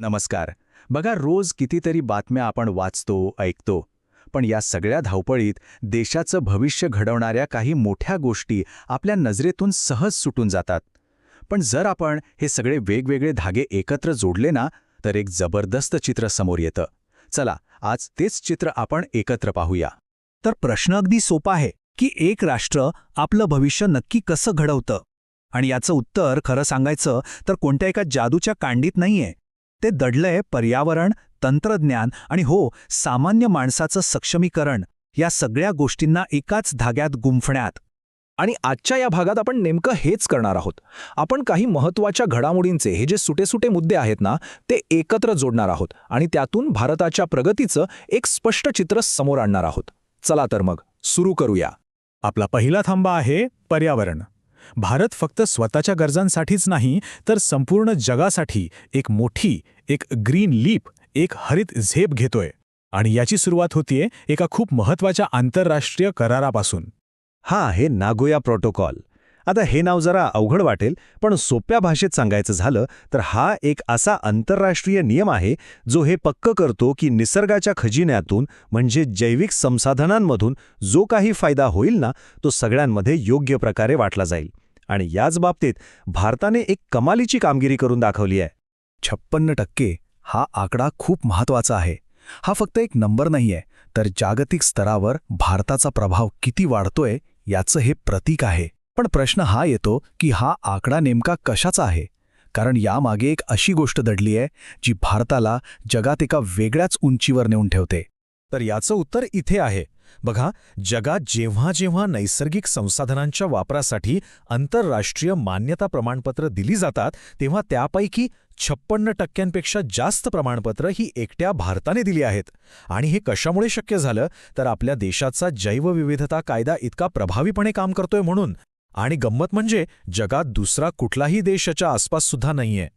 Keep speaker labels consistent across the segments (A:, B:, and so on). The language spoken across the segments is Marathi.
A: नमस्कार. बघा, रोज कितीतरी बातम्या आपण वाचतो, ऐकतो. पण या सगळ्या धावपळीत देशाचं भविष्य घडवणाऱ्या काही मोठ्या गोष्टी आपल्या नजरेतून सहज सुटून जातात. पण जर आपण हे सगळे वेगवेगळे धागे एकत्र जोडले ना, तर एक जबरदस्त चित्र समोर येतं. चला, आज तेच चित्र आपण एकत्र पाहूया.
B: तर प्रश्न अगदी सोपा आहे की एक राष्ट्र आपलं भविष्य नक्की कसं घडवतं. आणि याचं उत्तर खरं सांगायचं तर कोणत्या एका जादूच्या कांडीत नाहीये. ते दडलंय पर्यावरण, तंत्रज्ञान आणि सामान्य माणसाचं सक्षमीकरण या सगळ्या गोष्टींना एकाच धाग्यात गुंफण्यात.
C: आणि आजच्या या भागात आपण नेमकं हेच करणार आहोत. आपण काही महत्त्वाच्या घडामोडींचे हे जे सुटे मुद्दे आहेत ना, ते एकत्र जोडणार आहोत आणि त्यातून भारताच्या प्रगतीचं एक स्पष्ट चित्र समोर आणणार आहोत. चला तर मग सुरू करूया.
B: आपला पहिला थांबा आहे पर्यावरण. भारत फक्त स्वतःच्या गरजांसाठीच नाही तर संपूर्ण जगासाठी एक ग्रीन लीप, एक हरित झेप घेतोय. आणि याची सुरुवात होतीये एका खूप महत्त्वाच्या आंतरराष्ट्रीय करारापासून.
D: हा आहे नागोया प्रोटोकॉल. आता हे नाव जरा अवघड वाटेल, पण सोप्या भाषेत सांगायचं झालं तर हा एक असा आंतरराष्ट्रीय नियम आहे जो हे पक्क करतो की निसर्गाच्या खजिन्यातून म्हणजे जैविक संसाधनांमधून जो काही फायदा होईल ना, तो सगळ्यांमध्ये योग्य प्रकारे वाटला जाईल. आणि याच बाबतीत भारताने एक कमालीची कामगिरी करून दाखवली आहे.
B: 56% हा आकडा खूप महत्त्वाचा आहे. हा फक्त एक नंबर नाहीये, तर जागतिक स्तरावर भारताचा प्रभाव किती वाढतोय याचं हे प्रतीक आहे. पण प्रश्न हा येतो की हा आकडा नेमका कशाचा आहे. कारण यामागे एक अशी गोष्ट दडली आहे जी भारताला जगात एका वेगळ्याच उंचीवर नेऊन ठेवते.
D: तर याचं उत्तर इथे आहे. बघा, जगात जेव्हा जेव्हा नैसर्गिक संसाधनांच्या वापरासाठी आंतरराष्ट्रीय मान्यता प्रमाणपत्र दिली जातात, तेव्हा त्यापैकी 56%पेक्षा जास्त प्रमाणपत्र ही एकट्या भारताने दिली आहेत. आणि हे कशामुळे शक्य झालं तर आपल्या देशाचा जैवविविधता कायदा इतका प्रभावीपणे काम करतोय म्हणून. आणि गंमत म्हणजे जगात दुसरा कुठलाही देश याच्या आसपाससुद्धा नाहीये.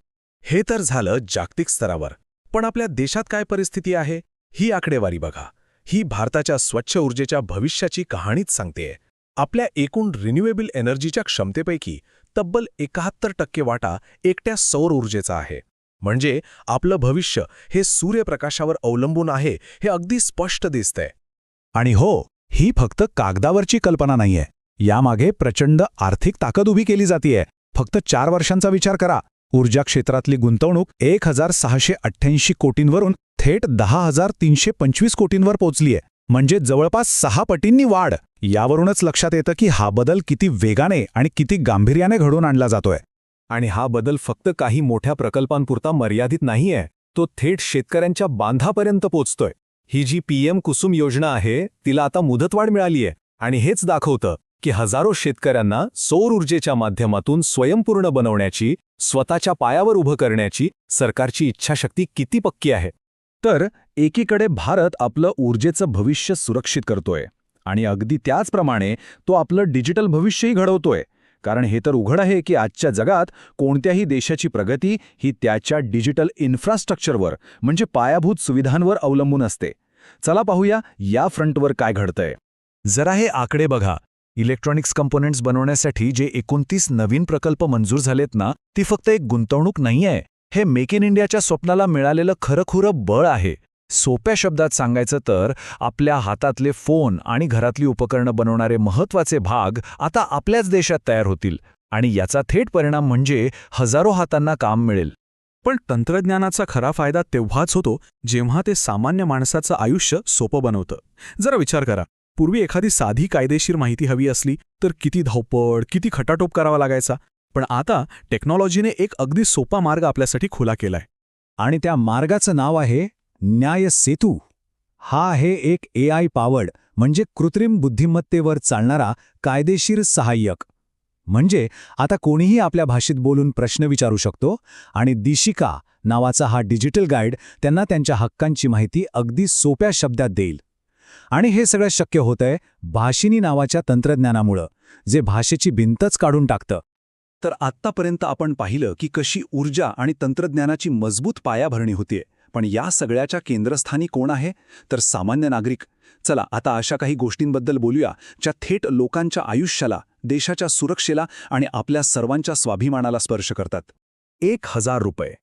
A: हे तर झालं जागतिक स्तरावर. पण आपल्या देशात काय परिस्थिती आहे? ही आकडेवारी बघा. ही भारताच्या स्वच्छ ऊर्जेच्या भविष्याची कहाणीच सांगतेय. आपल्या एकूण रिन्युएबल एनर्जीच्या क्षमतेपैकी तब्बल 71% वाटा एकट्या सौर ऊर्जेचा आहे. म्हणजे आपलं भविष्य हे सूर्यप्रकाशावर अवलंबून आहे हे अगदी स्पष्ट दिसतंय.
B: आणि ही फक्त कागदावरची कल्पना नाहीये. यामागे प्रचंड आर्थिक ताकद उभी केली जातीये. फक्त 4 वर्षांचा विचार करा. ऊर्जा क्षेत्रातली गुंतवणूक 1688 कोटींवरून थेट 10,325 कोटींवर पोचलीये. म्हणजे जवळपास 6 पटींनी वाढ. यावरूनच लक्षात येतं की हा बदल किती वेगाने आणि किती गांभीर्याने घडवून आणला जातोय.
D: आणि हा बदल फक्त काही मोठ्या प्रकल्पांपुरता मर्यादित नाहीये. तो थेट शेतकऱ्यांच्या बांधापर्यंत पोचतोय. ही जी PM कुसुम योजना आहे तिला आता मुदतवाढ मिळालीये. आणि हेच दाखवतं की हजारो शेतकऱ्यांना सौर ऊर्जेच्या माध्यमातून स्वयंपूर्ण बनवण्याची, स्वतःच्या पायावर उभं करण्याची सरकारची इच्छाशक्ती किती पक्की आहे.
A: तर एकीकडे भारत आपलं ऊर्जेचं भविष्य सुरक्षित करतोय आणि अगदी त्याचप्रमाणे तो आपलं डिजिटल भविष्यही घडवतोय. कारण हे तर उघड आहे की आजच्या जगात कोणत्याही देशाची प्रगती ही त्याच्या डिजिटल इन्फ्रास्ट्रक्चरवर म्हणजे पायाभूत सुविधांवर अवलंबून असते. चला पाहूया या फ्रंटवर काय घडतंय.
B: जरा हे आकडे बघा. इलेक्ट्रॉनिक्स कंपोनेंट्स बनवण्यासाठी जे 29 नवीन प्रकल्प मंजूर झालेत ना, ती फक्त एक गुंतवणूक नाहीये. हे मेक इन इंडियाच्या स्वप्नाला मिळालेलं खरंखुरं बळ आहे. सोप्या शब्दात सांगायचं तर आपल्या हातातले फोन आणि घरातली उपकरणं बनवणारे महत्त्वाचे भाग आता आपल्याच देशात तयार होतील. आणि याचा थेट परिणाम म्हणजे हजारो हातांना काम मिळेल.
E: पण तंत्रज्ञानाचा खरा फायदा तेव्हाच होतो जेव्हा ते सामान्य माणसाचं आयुष्य सोपं बनवतं. जरा विचार करा, पूर्वी एखादी साधी कायदेशीर माहिती हवी असली तर किती धावपळ, किती खटाटोप करावा लागायचा. पण आता टेक्नॉलॉजीने एक अगदी सोपा मार्ग आपल्यासाठी खुला केलाय.
B: आणि त्या मार्गाचं नाव आहे न्याय सेतू. हा आहे एक AI पॉवर्ड म्हणजे कृत्रिम बुद्धिमत्तेवर चालणारा कायदेशीर सहाय्यक. म्हणजे आता कोणीही आपल्या भाषेत बोलून प्रश्न विचारू शकतो आणि दिशिका नावाचा हा डिजिटल गाईड त्यांना त्यांच्या हक्कांची माहिती अगदी सोप्या शब्दात देईल. आणि हे सगळं शक्य होतंय भाषिनी नावाच्या तंत्रज्ञानामुळं, जे भाषेची भिंतच काढून टाकतं.
A: तर आत्तापर्यंत आपण पाहिलं की कशी ऊर्जा आणि तंत्रज्ञानाची मजबूत पायाभरणी होतीये. पण या सगळ्याच्या केंद्रस्थानी कोण आहे? तर सामान्य नागरिक. चला आता अशा काही गोष्टींबद्दल बोलूया ज्या थेट लोकांच्या आयुष्याला, देशाच्या सुरक्षेला आणि आपल्या सर्वांच्या स्वाभिमानाला स्पर्श करतात. ₹1000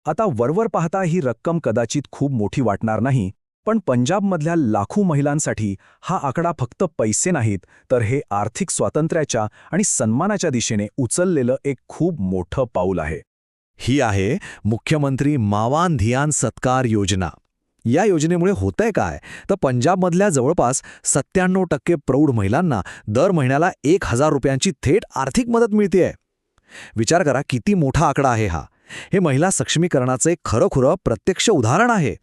C: आता वरवर पाहता ही रक्कम कदाचित खूप मोठी वाटणार नाही, पण पंजाबमधल्या लाखो महिलांसाठी हा आकडा फक्त पैसे नाहीत, तर हे आर्थिक स्वातंत्र्याच्या आणि सन्मानाच्या दिशेने उचललेलं एक खूप मोठं पाऊल आहे.
D: ही आहे मुख्यमंत्री मावान धियान सत्कार योजना. या योजनेमुळे होतंय काय, तर पंजाबमधल्या जवळपास 97% प्रौढ महिलांना दर महिन्याला 1000 रुपयांची थेट आर्थिक मदत मिळतेय. विचार करा किती मोठा आकडा आहे हा. हे महिला सक्षमीकरणाचं एक खरंखुरं प्रत्यक्ष उदाहरण आहे.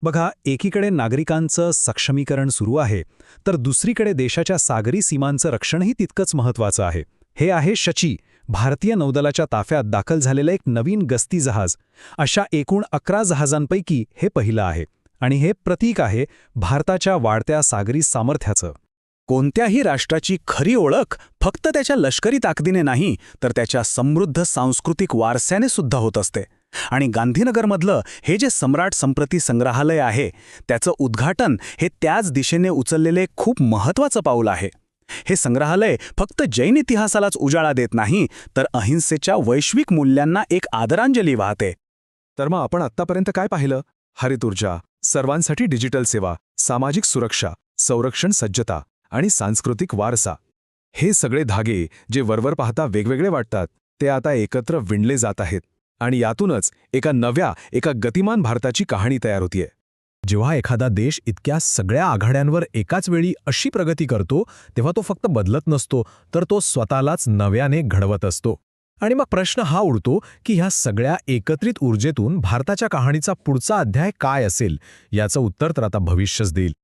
B: बघा, एकीकडे नागरिकांचं सक्षमीकरण सुरू आहे, तर दुसरीकडे देशाच्या सागरी सीमांचं रक्षणही तितकंच महत्त्वाचं आहे. हे आहे शची, भारतीय नौदलाच्या ताफ्यात दाखल झालेलं एक नवीन गस्ती जहाज. अशा एकूण 11 जहाजांपैकी हे पहिलं आहे, आणि हे प्रतीक आहे भारताच्या वाढत्या सागरी सामर्थ्याचं.
F: कोणत्याही राष्ट्राची खरी ओळख फक्त त्याच्या लष्करी ताकदीने नाही, तर त्याच्या समृद्ध सांस्कृतिक वारशाने सुद्धा होत असते. आणि गांधीनगरमधलं हे जे सम्राट संप्रती संग्रहालय आहे, त्याचं उद्घाटन हे त्याच दिशेने उचललेले खूप महत्त्वाचं पाऊल आहे. हे संग्रहालय फक्त जैन इतिहासालाच उजाळा देत नाही, तर अहिंसेच्या वैश्विक मूल्यांना एक आदरांजली वाहते.
C: तर मग आपण आत्तापर्यंत काय पाहिलं? हरित ऊर्जा, सर्वांसाठी डिजिटल सेवा, सामाजिक सुरक्षा, संरक्षण सज्जता आणि सांस्कृतिक वारसा. हे सगळे धागे जे वरवर पाहता वेगवेगळे वाटतात, ते आता एकत्र विणले जात आहेत. आणि यातूनच एका गतिमान भारताची कहाणी तयार होतीये.
A: जेव्हा एखादा देश इतक्या सगळ्या आघाड्यांवर एकाच वेळी अशी प्रगती करतो, तेव्हा तो फक्त बदलत नसतो, तर तो स्वतःलाच नव्याने घडवत असतो. आणि मग प्रश्न हा उडतो की ह्या सगळ्या एकत्रित ऊर्जेतून भारताच्या कहाणीचा पुढचा अध्याय काय असेल? याचं उत्तर तर आता भविष्यच देईल.